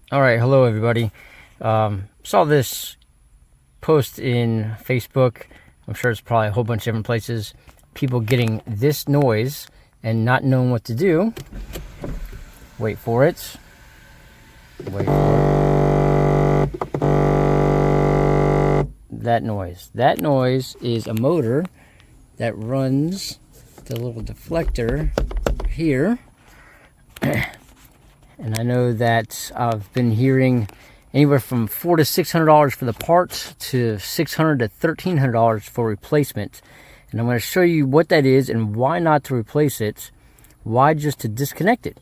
All right, hello everybody. Saw this post in Facebook. I'm sure it's probably a whole bunch of different places. People getting this noise and not knowing what to do. Wait for it. Wait for it. That noise. That noise is a motor that runs the little deflector here. And I know that I've been hearing anywhere from $400 to $600 for the parts to $600 to $1,300 for replacement. And I'm going to show you what that is and why not to replace it. Why just to disconnect it?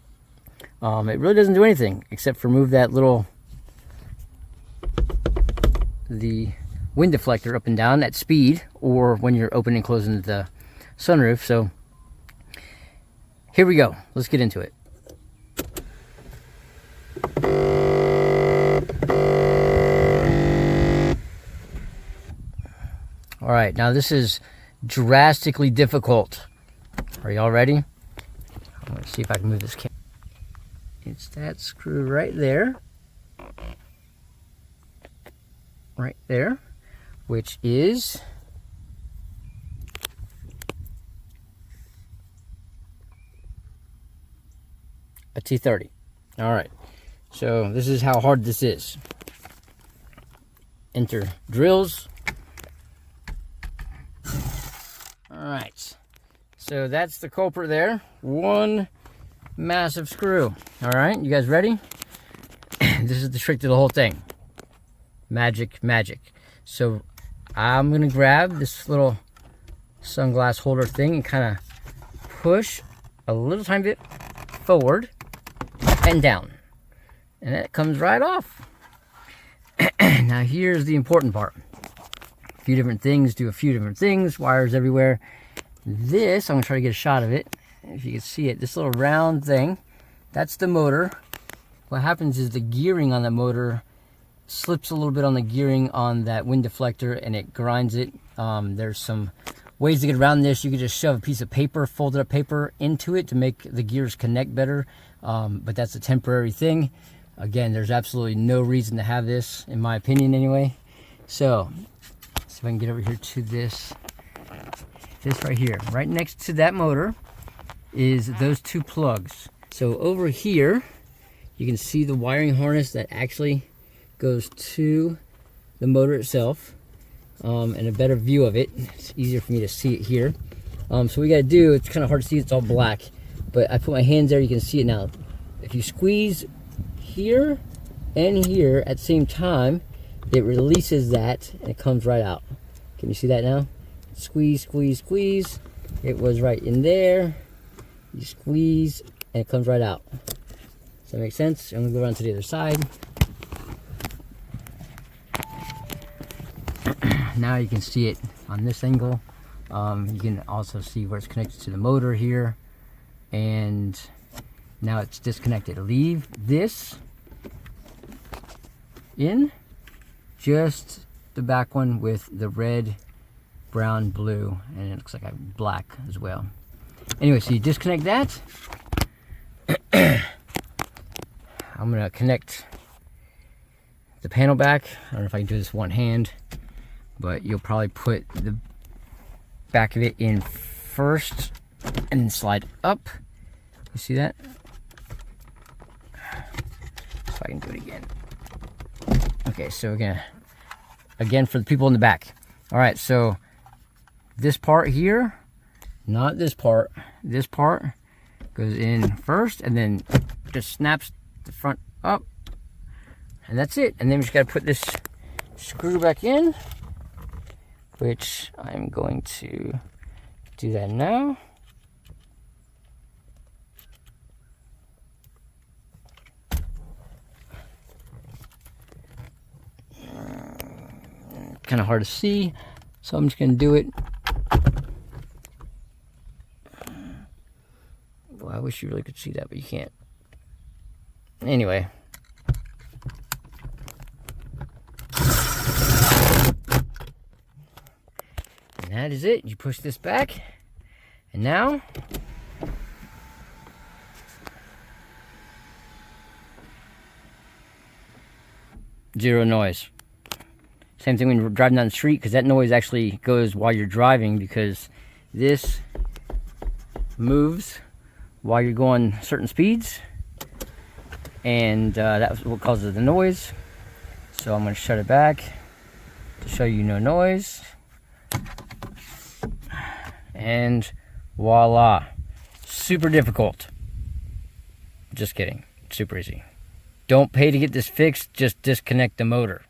It really doesn't do anything except for move that the wind deflector up and down at speed, or when you're opening and closing the sunroof. So here we go. Let's get into it. All right, now this is drastically difficult. Are y'all ready? I'm gonna see if I can move this camera. It's that screw right there. Right there, which is a T30. All right, so this is how hard this is. Enter drills. All right, so that's the culprit there. One massive screw. All right, you guys ready? This is the trick to the whole thing. Magic. So I'm gonna grab this little sunglass holder thing and kind of push a little tiny bit forward and down, and it comes right off. Now here's the important part. A few different things do a few different things. Wires everywhere. This, I'm gonna try to get a shot of it. If you can see it, this little round thing, that's the motor. What happens is the gearing on the motor slips a little bit on the gearing on that wind deflector, and it grinds it. There's some ways to get around this. You could just shove a piece of paper, folded up paper, into it to make the gears connect better. But that's a temporary thing. Again, there's absolutely no reason to have this, in my opinion anyway. So, see if I can get over here to this right here. Right next to that motor is those two plugs. So over here, you can see the wiring harness that actually goes to the motor itself, and a better view of it. It's easier for me to see it here. So what we gotta do, it's kind of hard to see, it's all black, but I put my hands there, you can see it now. If you squeeze here and here at the same time, it releases that and it comes right out. Can you see that now? Squeeze. It was right in there. You squeeze and it comes right out. Does that make sense? I'm gonna go around to the other side. Now you can see it on this angle. You can also see where it's connected to the motor here, and now it's disconnected. Leave this in, just the back one with the red, brown, blue, and it looks like a black as well. Anyway, so you disconnect that. I'm gonna connect the panel back. I don't know if I can do this one hand, but you'll probably put the back of it in first and then slide up. You see that? So I can do it again. Okay, so again for the people in the back. All right, so this part here, not this part goes in first and then just snaps the front up, and that's it. And then we just got to put this screw back in, which I'm going to do that now. Kind of hard to see, so I'm just going to do it. Well, I wish you really could see that, but you can't. Anyway. And that is it. You push this back, and now Zero noise. Same thing when you're driving down the street, because that noise actually goes while you're driving, because this moves while you're going certain speeds, and that's what causes the noise. So I'm going to shut it back to show you no noise, and voila. Super difficult. Just kidding. Super easy. Don't pay to get this fixed, just disconnect the motor.